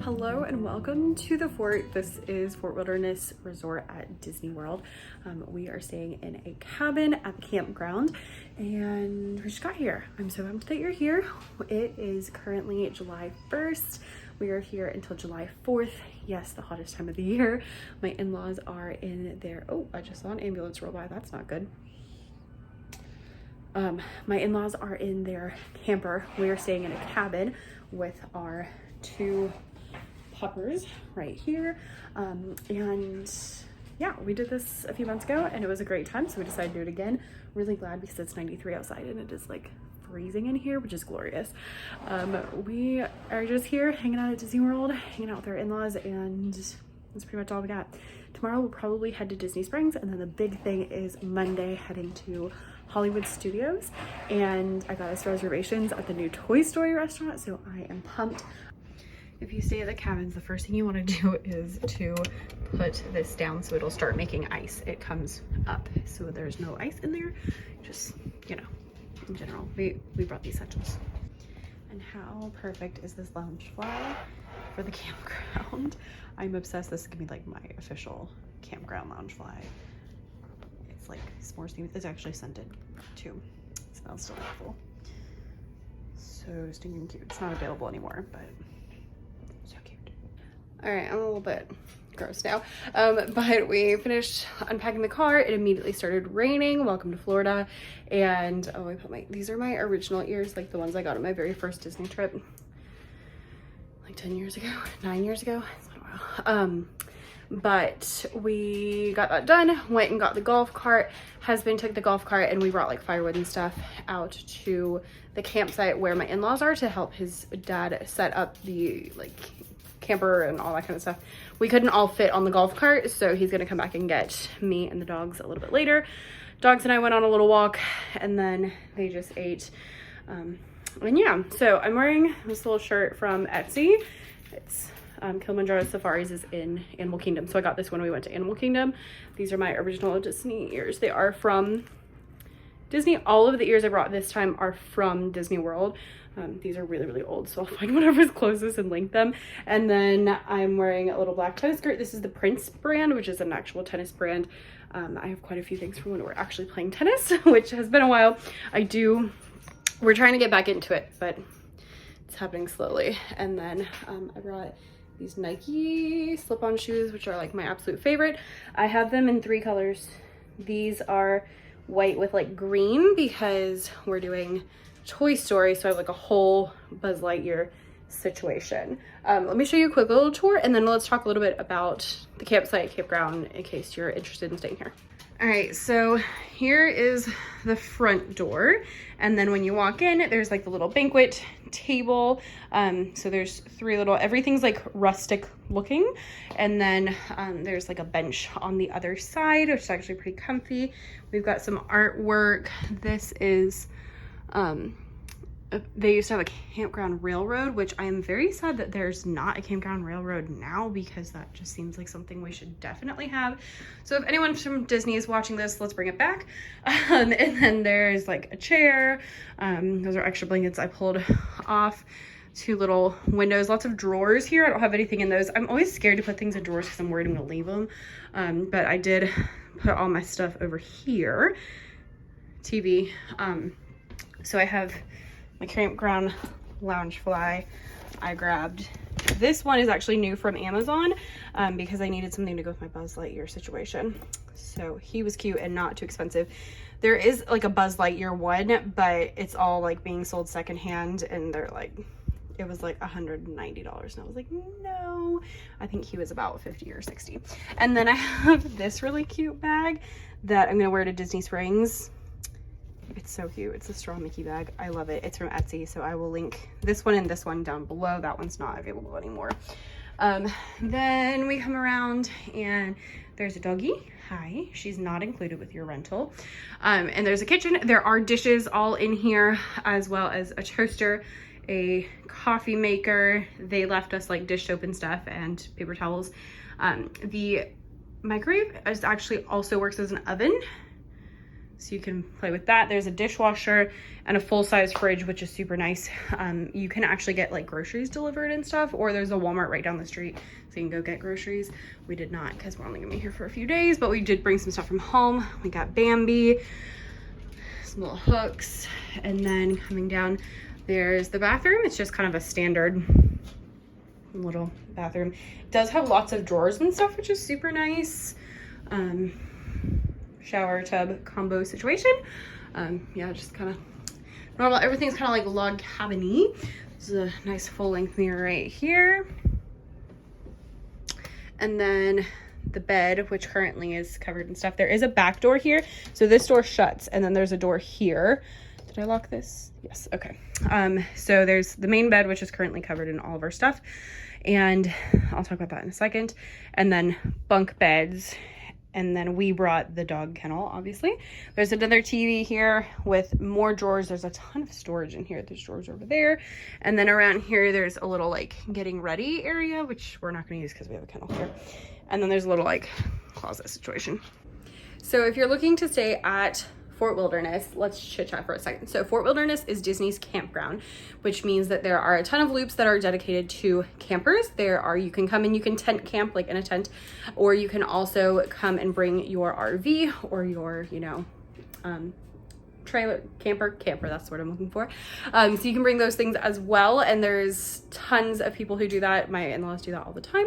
Hello and welcome to the fort. This is Fort Wilderness Resort at Disney World. We are staying in a cabin at the campground and we just got here. I'm so pumped that you're here. It is currently July 1st. We are here until July 4th. Yes, the hottest time of the year. My in-laws are in their, oh, I just saw an ambulance roll by. That's not good. My in-laws are in their camper. We are staying in a cabin with our two puppers right here. And yeah, we did this a few months ago and it was a great time, so we decided to do it again. Really glad because it's 93 outside and it is like freezing in here, which is glorious. We are just here hanging out at Disney World, hanging out with our in-laws, and that's pretty much all we got. Tomorrow we'll probably head to Disney Springs, and then the big thing is Monday heading to Hollywood Studios, and I got us reservations at the new Toy Story restaurant, so I am pumped. If you stay at the cabins, the first thing you want to do is to put this down so it'll start making ice. It comes up, so there's no ice in there. Just, you know, in general, we brought the essentials. And how perfect is this lounge fly for the campground? I'm obsessed. This is gonna be like my official campground lounge fly. It's like s'mores themed. It's actually scented too. It smells delightful. So stinking cute. It's not available anymore, but so cute. All right, I'm a little bit gross now, but we finished unpacking the car. It immediately started raining. Welcome to Florida. And oh, I put these are my original ears, like the ones I got on my very first Disney trip, like 10 years ago, 9 years ago. It's been a while. But we got that done, went and got the golf cart. Husband took the golf cart and we brought like firewood and stuff out to the campsite where my in-laws are to help his dad set up the like camper and all that kind of stuff. We couldn't all fit on the golf cart, so he's gonna come back and get me and the dogs a little bit later. Dogs and I went on a little walk and then they just ate. And yeah, so I'm wearing this little shirt from Etsy. It's Kilimanjaro Safaris is in Animal Kingdom, so I got this when we went to Animal Kingdom. These are my original Disney ears. They are from Disney. All of the ears I brought this time are from Disney World. These are really, really old, so I'll find whatever's closest and link them. And then I'm wearing a little black tennis skirt. This is the Prince brand, which is an actual tennis brand. I have quite a few things from when we're actually playing tennis, which has been a while. We're trying to get back into it, but it's happening slowly. And then I brought these Nike slip-on shoes, which are like my absolute favorite. I have them in 3 colors. These are white with like green because we're doing Toy Story, so I have like a whole Buzz Lightyear situation. Let me show you a quick little tour and then let's talk a little bit about the campsite, campground, in case you're interested in staying here. All right, so here is the front door. And then when you walk in, there's like the little banquet table. So there's 3 little, everything's like rustic looking. And then there's like a bench on the other side, which is actually pretty comfy. We've got some artwork. This is, they used to have a campground railroad, which I am very sad that there's not a campground railroad now because that just seems like something we should definitely have. So if anyone from Disney is watching this, let's bring it back. And then there's like a chair. Those are extra blankets I pulled off. 2 little windows, lots of drawers here. I don't have anything in those. I'm always scared to put things in drawers because I'm worried I'm gonna leave them. But I did put all my stuff over here. TV. So I have my campground lounge fly. I grabbed, this one is actually new from Amazon because I needed something to go with my Buzz Lightyear situation. So he was cute and not too expensive. There is like a Buzz Lightyear one, but it's all like being sold secondhand and they're like, it was like $190 and I was like, no. I think he was about 50 or 60. And then I have this really cute bag that I'm gonna wear to Disney Springs. It's so cute. It's a straw Mickey bag. I love it. It's from Etsy, so I will link this one and this one down below. That one's not available anymore. Then we come around and there's a doggie. Hi. She's not included with your rental. And there's a kitchen. There are dishes all in here, as well as a toaster, a coffee maker. They left us like dish soap and stuff and paper towels. The microwave actually also works as an oven. So you can play with that. There's a dishwasher and a full-size fridge, which is super nice. You can actually get like groceries delivered and stuff, or there's a Walmart right down the street, so you can go get groceries. We did not, because we're only gonna be here for a few days, but we did bring some stuff from home. We got Bambi, some little hooks, and then coming down, there's the bathroom. It's just kind of a standard little bathroom. It does have lots of drawers and stuff, which is super nice. Shower tub combo situation. Yeah, just kind of normal. Everything's kind of like log cabin-y. There's a nice full-length mirror right here. And then the bed, which currently is covered in stuff. There is a back door here. So this door shuts, and then there's a door here. Did I lock this? Yes, okay. So there's the main bed, which is currently covered in all of our stuff. And I'll talk about that in a second. And then bunk beds. And then we brought the dog kennel, obviously. There's another TV here with more drawers. There's a ton of storage in here. There's drawers over there. And then around here, there's a little like getting ready area, which we're not gonna use because we have a kennel here. And then there's a little like closet situation. So if you're looking to stay at Fort Wilderness, let's chit chat for a second. So Fort Wilderness is Disney's campground, which means that there are a ton of loops that are dedicated to campers. You can come and you can tent camp like in a tent, or you can also come and bring your RV or your, trailer, camper, that's what I'm looking for. So you can bring those things as well. And there's tons of people who do that. My in-laws do that all the time.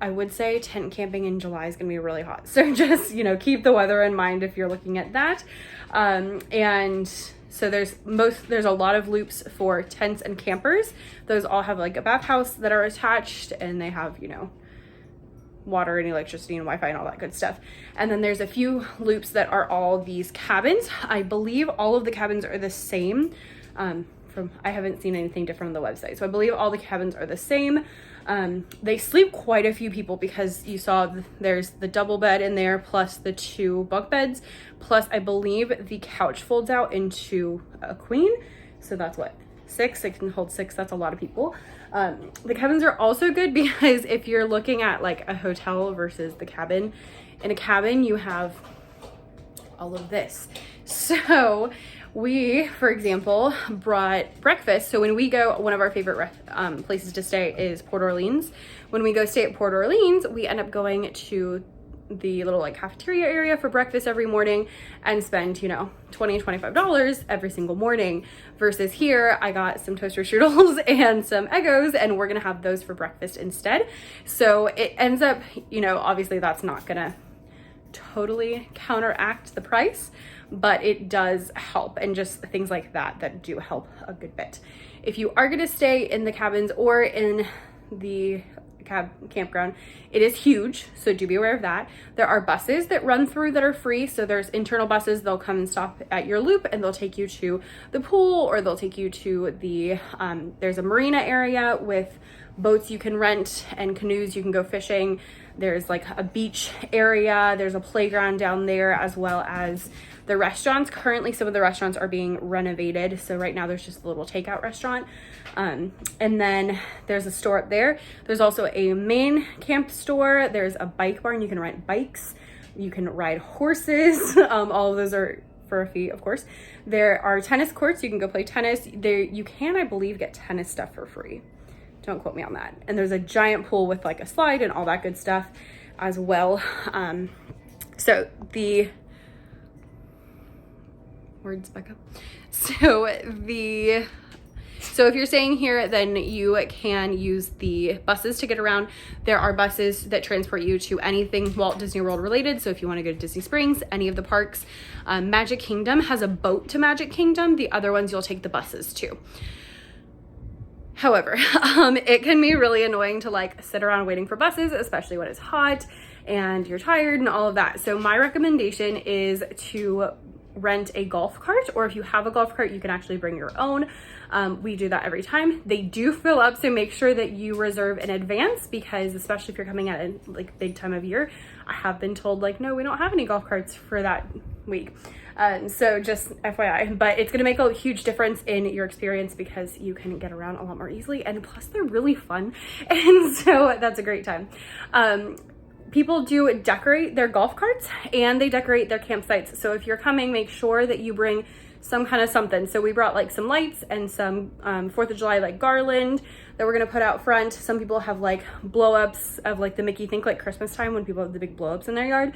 I would say tent camping in July is going to be really hot. So just, keep the weather in mind if you're looking at that. And so there's a lot of loops for tents and campers. Those all have like a bathhouse that are attached, and they have, water and electricity and Wi-Fi and all that good stuff. And then there's a few loops that are all these cabins. I believe all of the cabins are the same. I haven't seen anything different on the website. So I believe all the cabins are the same. They sleep quite a few people, because you saw there's the double bed in there plus the 2 bunk beds, plus I believe the couch folds out into a queen. So that's what, 6? It can hold 6. That's a lot of people. The cabins are also good because if you're looking at like a hotel versus the cabin, in a cabin you have all of this. So we, for example, brought breakfast. So when we go, one of our favorite places to stay is Port Orleans. When we go stay at Port Orleans, we end up going to the little like cafeteria area for breakfast every morning and spend, $20, $25 every single morning. Versus here, I got some toaster strudels and some Eggos, and we're gonna have those for breakfast instead. So it ends up, obviously that's not gonna totally counteract the price, but it does help, and just things like that do help a good bit. If you are going to stay in the cabins or in the campground, it is huge, so do be aware of that. There are buses that run through that are free. So there's internal buses. They'll come and stop at your loop, and they'll take you to the pool, or they'll take you to the there's a marina area with boats you can rent and canoes you can go fishing. There's like a beach area. There's a playground down there, as well as the restaurants. Currently, some of the restaurants are being renovated. So right now there's just a little takeout restaurant. And then there's a store up there. There's also a main camp store. There's a bike barn. You can rent bikes. You can ride horses. All of those are for a fee, of course. There are tennis courts. You can go play tennis. There, you can, I believe, get tennis stuff for free. Don't quote me on that. And there's a giant pool with like a slide and all that good stuff as well. So the words back up. So if you're staying here, then you can use the buses to get around. There are buses that transport you to anything Walt Disney World related. So if you want to go to Disney Springs, any of the parks, Magic Kingdom has a boat to Magic Kingdom. The other ones you'll take the buses to. However, it can be really annoying to like sit around waiting for buses, especially when it's hot and you're tired and all of that. So my recommendation is to rent a golf cart, or if you have a golf cart, you can actually bring your own. We do that every time. They do fill up, so make sure that you reserve in advance, because especially if you're coming at a like big time of year, I have been told like, no, we don't have any golf carts for that week. So just FYI, but it's going to make a huge difference in your experience, because you can get around a lot more easily, and plus they're really fun. And so that's a great time. people do decorate their golf carts and they decorate their campsites. So if you're coming, make sure that you bring some kind of something. So we brought like some lights and some 4th of July like garland that we're gonna put out front. Some people have like blow-ups of like the Mickey, think like Christmas time when people have the big blow-ups in their yard.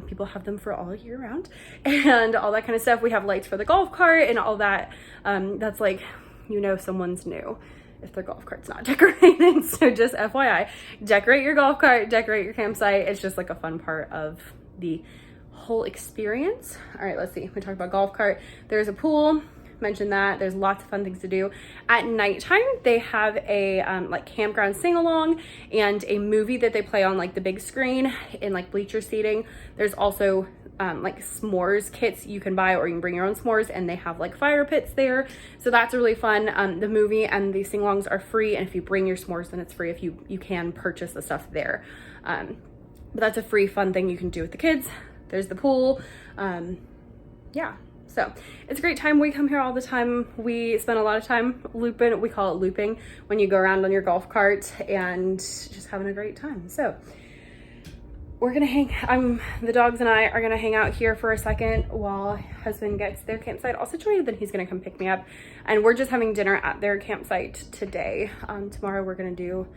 People have them for all year round and all that kind of stuff. We have lights for the golf cart and all that. That's like, you know, someone's new if their golf cart's not decorated. So just FYI, decorate your golf cart, decorate your campsite. It's just like a fun part of the whole experience. All right, let's see. We talked about golf cart. There's a pool, mentioned that. There's lots of fun things to do. At nighttime, they have a like campground sing-along and a movie that they play on like the big screen in like bleacher seating. There's also like s'mores kits you can buy, or you can bring your own s'mores, and they have like fire pits there. So that's really fun. The movie and the sing-alongs are free, and if you bring your s'mores, then it's free if you can purchase the stuff there. But that's a free fun thing you can do with the kids. There's the pool. Yeah, so it's a great time. We come here all the time. We spend a lot of time looping. We call it looping, when you go around on your golf cart and just having a great time. So we're gonna the dogs and I are gonna hang out here for a second while husband gets their campsite all situated. Then he's gonna come pick me up, and we're just having dinner at their campsite today. Tomorrow we're gonna do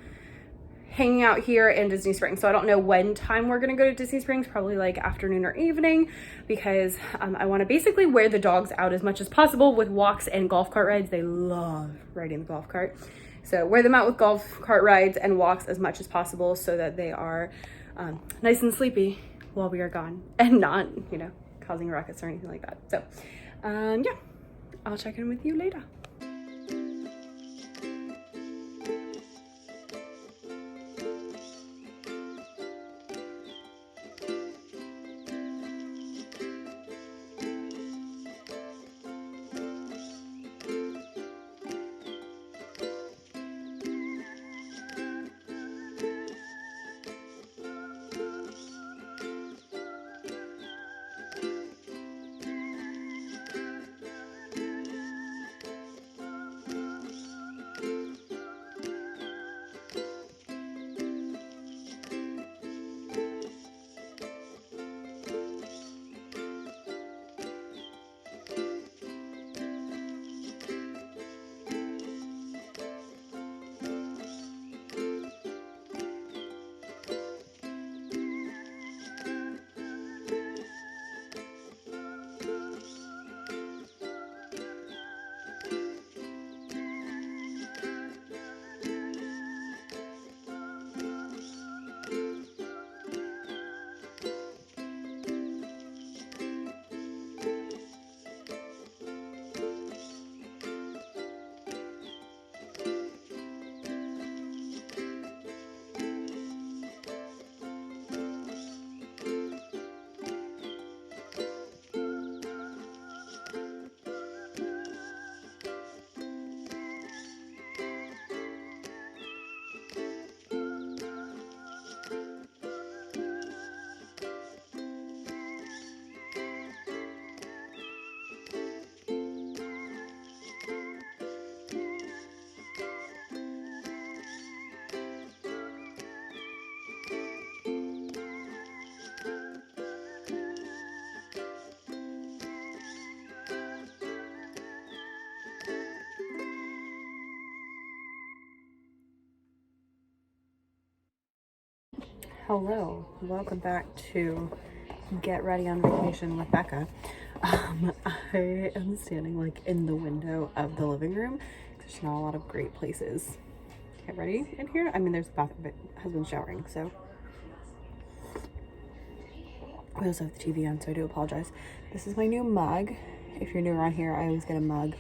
hanging out here in Disney Springs. So I don't know when time we're gonna go to Disney Springs, probably like afternoon or evening, because I wanna basically wear the dogs out as much as possible with walks and golf cart rides. They love riding the golf cart. So wear them out with golf cart rides and walks as much as possible so that they are nice and sleepy while we are gone and not, you know, causing ruckus or anything like that. So yeah, I'll check in with you later. Hello, welcome back to Get Ready on Vacation with Becca. I am standing like in the window of the living room. There's not a lot of great places to get ready in here. I mean, there's the bathroom, but husband's showering, so. We also have the TV on, so I do apologize. This is my new mug. If you're new around here, I always get a mug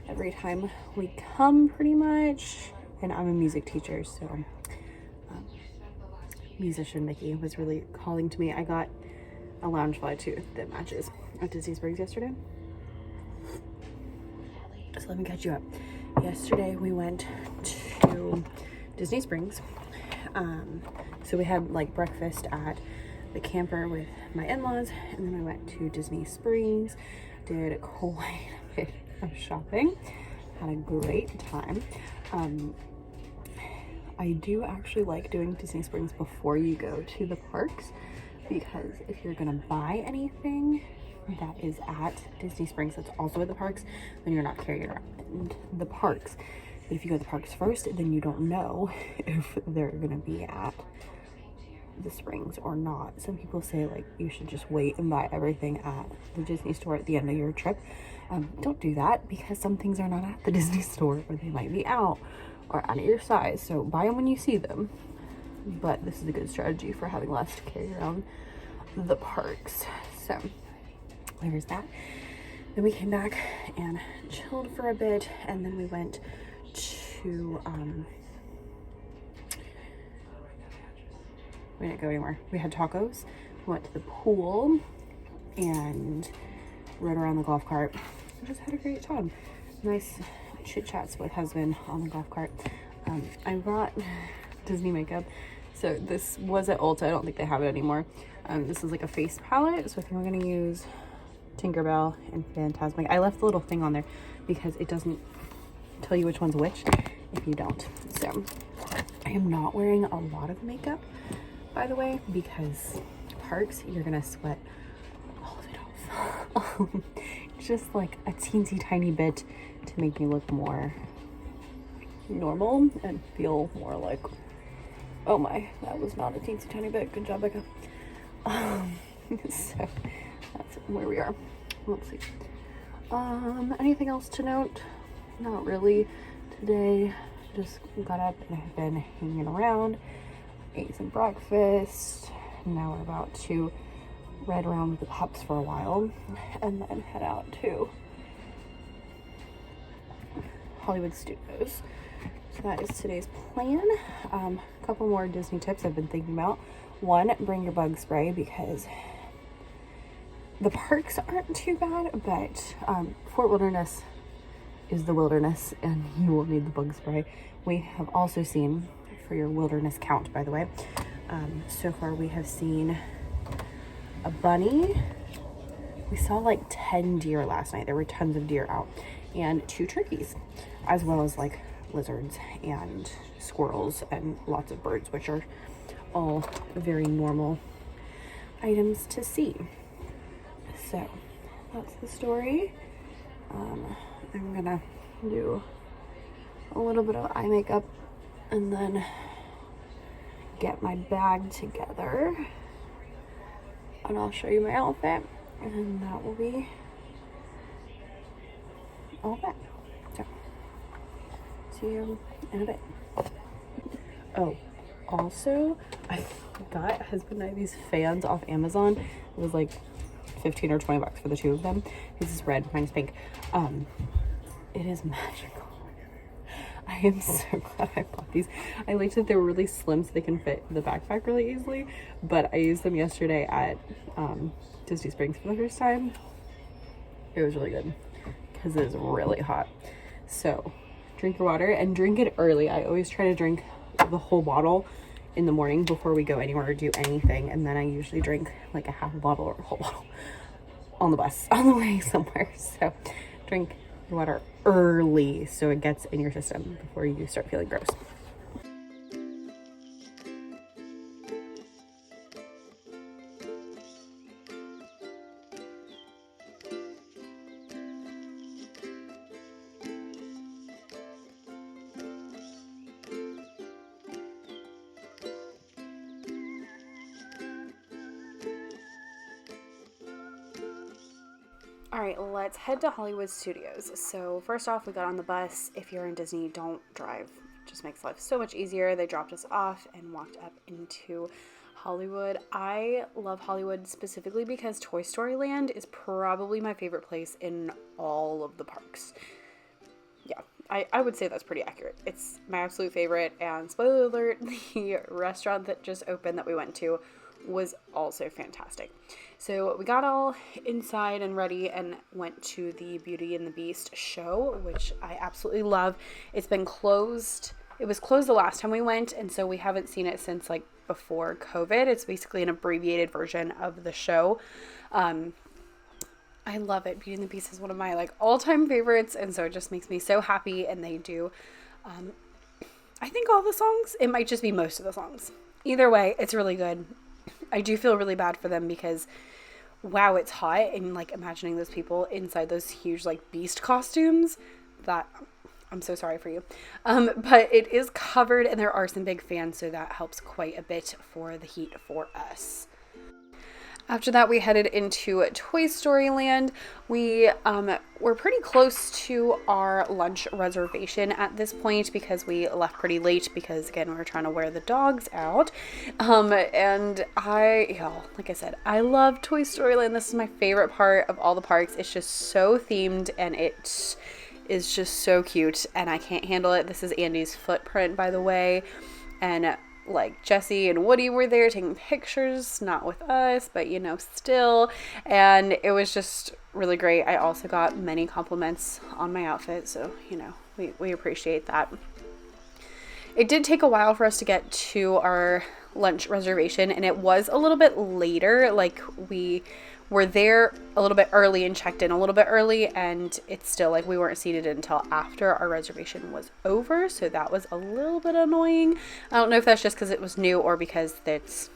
every time we come, pretty much. And I'm a music teacher, so musician Mickey was really calling to me. I got a lounge fly too that matches at Disney Springs yesterday. So let me catch you up. Yesterday we went to Disney Springs. So we had like breakfast at the camper with my in-laws, and then I went to Disney Springs, did quite a bit of shopping, had a great time. I do actually like doing Disney Springs before you go to the parks, because if you're gonna buy anything that is at Disney Springs that's also at the parks, then you're not carrying around the parks. But if you go to the parks first, then you don't know if they're gonna be at the Springs or not. Some people say like you should just wait and buy everything at the Disney store at the end of your trip. Don't do that, because some things are not at the Disney store, or they might be out or out of your size. So buy them when you see them. But this is a good strategy for having less to carry around the parks. So there's that. Then we came back and chilled for a bit, and then we went to we didn't go anywhere. We had tacos, we went to the pool, and rode around the golf cart. I just had a great time. Nice chit chats with husband on the golf cart. I brought Disney makeup. So this was at Ulta. I don't think they have it anymore. This is like a face palette. So I think we're gonna use Tinkerbell and Fantasmic. I left the little thing on there because it doesn't tell you which one's which if you don't. So I am not wearing a lot of makeup, by the way, because parks, you're gonna sweat all of it off. Just like a teensy tiny bit to make me look more normal and feel more like, oh my, that was not a teensy tiny bit. Good job, Becca. So that's where we are. Let's see. Anything else to note? Not really. Today, just got up and I've been hanging around. Ate some breakfast. Now we're about to ride around with the pups for a while and then head out to Hollywood Studios. So that is today's plan. A couple more Disney tips I've been thinking about. One, bring your bug spray, because the parks aren't too bad, but Fort Wilderness is the wilderness and you will need the bug spray. We have also seen, for your wilderness count, by the way, so far we have seen a bunny. We saw like 10 deer last night. There were tons of deer out, and 2 turkeys, as well as like lizards and squirrels and lots of birds, which are all very normal items to see. So that's the story. I'm gonna do a little bit of eye makeup and then get my bag together, and I'll show you my outfit, and that will be all that. So see you in a bit. Oh, also I got husband and I these fans off Amazon. It was like 15 or 20 bucks for the 2 of them. This is red, mine is pink. It is magical. I am so glad I bought these. I liked that they were really slim so they can fit the backpack really easily, but I used them yesterday at Disney Springs for the first time. It was really good because it is really hot. So drink your water and drink it early. I always try to drink the whole bottle in the morning before we go anywhere or do anything, and then I usually drink like a half a bottle or a whole bottle on the bus on the way somewhere. So drink your water early so it gets in your system before you start feeling gross. All right, let's head to Hollywood Studios. So first off, we got on the bus. If you're in Disney, don't drive. It just makes life so much easier. They dropped us off and walked up into Hollywood. I love Hollywood specifically because Toy Story Land is probably my favorite place in all of the parks. Yeah, I would say that's pretty accurate. It's my absolute favorite, and spoiler alert, the restaurant that just opened that we went to was also fantastic. So we got all inside and ready and went to the Beauty and the Beast show, which I absolutely love. It's been closed. It was closed the last time we went, and so we haven't seen it since like before COVID. It's basically an abbreviated version of the show. I love it. Beauty and the Beast is one of my like all-time favorites, and so it just makes me so happy. And they do I think all the songs. It might just be most of the songs. Either way, it's really good. I do feel really bad for them because, wow, it's hot. And like imagining those people inside those huge like beast costumes, that I'm so sorry for you. But it is covered and there are some big fans, so that helps quite a bit for the heat for us. After that, we headed into Toy Story Land. We were pretty close to our lunch reservation at this point because we left pretty late because, again, we were trying to wear the dogs out. And like I said, I love Toy Story Land. This is my favorite part of all the parks. It's just so themed and it is just so cute and I can't handle it. This is Andy's footprint, by the way. And like Jesse and Woody were there taking pictures, not with us, but you know, still. And it was just really great. I also got many compliments on my outfit, so you know, we appreciate that. It did take a while for us to get to our lunch reservation, and it was a little bit later. Like we were there a little bit early and checked in a little bit early, and it's still like we weren't seated until after our reservation was over, so that was a little bit annoying. I don't know if that's just because it was new or because it's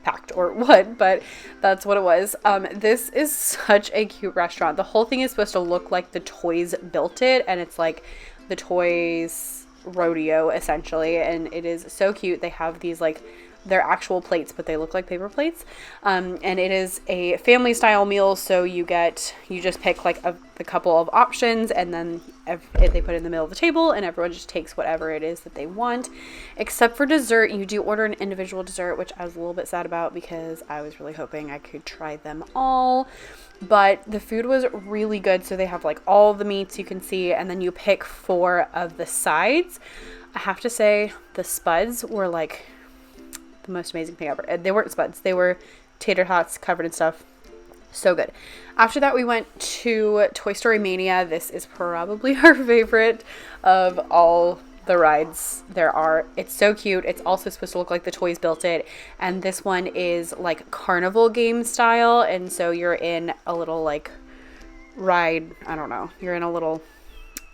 packed or what, but that's what it was. This is such a cute restaurant. The whole thing is supposed to look like the toys built it, and it's like the toys rodeo essentially, and it is so cute. They have these like they're actual plates, but they look like paper plates. And it is a family style meal. So you just pick like the couple of options, and then they put it in the middle of the table and everyone just takes whatever it is that they want, except for dessert. You do order an individual dessert, which I was a little bit sad about because I was really hoping I could try them all. But the food was really good. So they have like all the meats you can see, and then you pick 4 of the sides. I have to say the spuds were like the most amazing thing ever. They weren't spuds, they were tater tots covered in stuff. So good. After that, we went to Toy Story Mania. This is probably our favorite of all the rides there are. It's so cute. It's also supposed to look like the toys built it, and this one is like carnival game style, and so you're in a little like ride, I don't know, you're in a little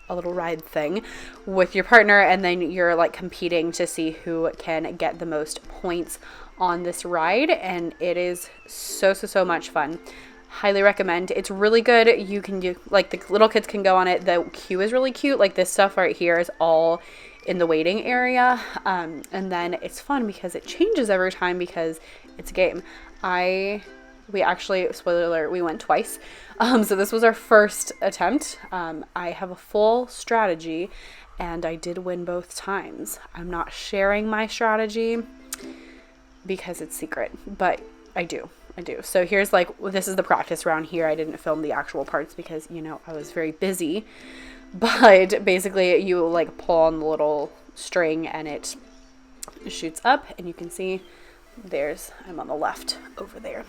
ride thing with your partner, and then you're like competing to see who can get the most points on this ride, and it is so much fun. Highly recommend. It's really good. You can do like the little kids can go on it. The queue is really cute. Like this stuff right here is all in the waiting area, and then it's fun because it changes every time because it's a game. We actually, spoiler alert, we went twice. So this was our first attempt. I have a full strategy and I did win both times. I'm not sharing my strategy because it's secret, but I do. So here's like, this is the practice round here. I didn't film the actual parts because, you know, I was very busy, but basically you like pull on the little string and it shoots up, and you can see I'm on the left over there.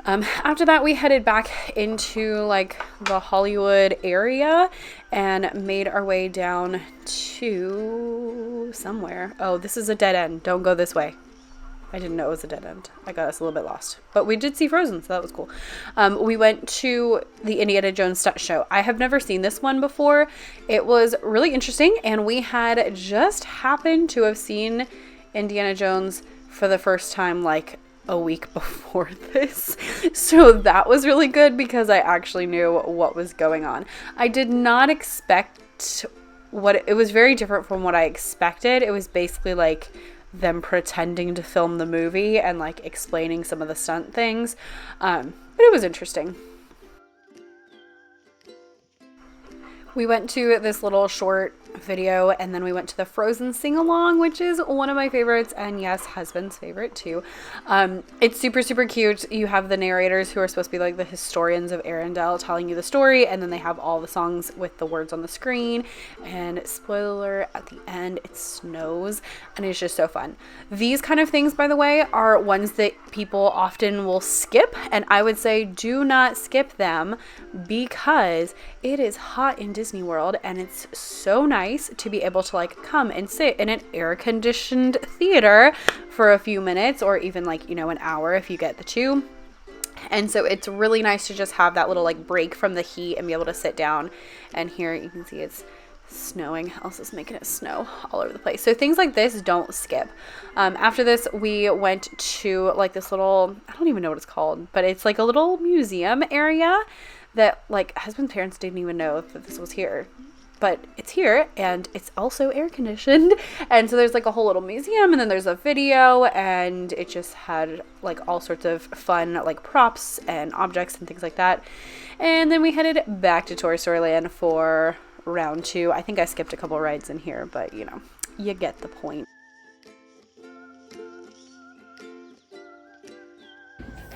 After that, we headed back into like the Hollywood area and made our way down to somewhere. Oh, this is a dead end. Don't go this way. I didn't know it was a dead end. I got us a little bit lost, but we did see Frozen, so that was cool. We went to the Indiana Jones stunt show. I have never seen this one before. It was really interesting, and we had just happened to have seen Indiana Jones for the first time like a week before this, so that was really good because I actually knew what was going on. I did not expect it was very different from what I expected. It was basically like them pretending to film the movie and like explaining some of the stunt things, but it was interesting. We went to this little short video, and then we went to the Frozen sing-along, which is one of my favorites, and yes, husband's favorite too. It's super cute. You have the narrators who are supposed to be like the historians of Arendelle telling you the story, and then they have all the songs with the words on the screen, and spoiler, at the end it snows, and it's just so fun. These kind of things, by the way, are ones that people often will skip, and I would say do not skip them because it is hot in Disney World, and it's so nice to be able to like come and sit in an air-conditioned theater for a few minutes, or even like, you know, an hour if you get the 2. And so it's really nice to just have that little like break from the heat and be able to sit down. And here you can see it's snowing. Elsa's making it snow all over the place. So things like this don't skip. After this, we went to like this little, I don't even know what it's called, but it's like a little museum area that like husband's parents didn't even know that this was here. But it's here, and it's also air conditioned, and so there's like a whole little museum, and then there's a video, and it just had like all sorts of fun like props and objects and things like that. And then we headed back to Toy Story Land for round 2. I think I skipped a couple rides in here, but you know, you get the point.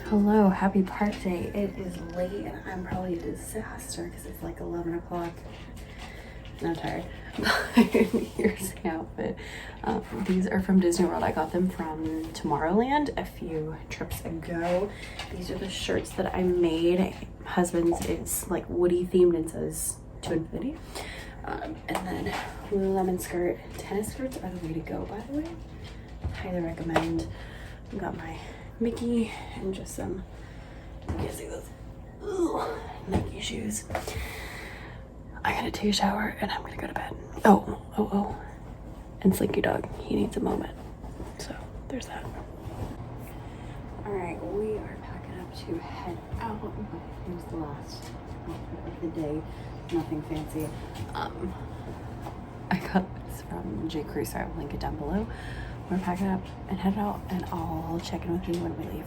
Hello, happy park day. It is late, and I'm probably a disaster because it's like 11 o'clock. I'm tired. Here's the outfit. These are from Disney World. I got them from Tomorrowland a few trips ago. These are the shirts that I made. Husband's is like Woody themed and says to infinity. And then Lululemon skirt. Tennis skirts are the way to go, by the way. Highly recommend. I've got my Mickey and just some, you can see those Nike shoes. I gotta take a shower and I'm gonna go to bed. Oh. And Slinky Dog, he needs a moment. So there's that. All right, we are packing up to head out. Here's the last outfit of the day. Nothing fancy. I got this from J. Crew, so I will link it down below. We're packing up and headed out, and I'll check in with you when we leave.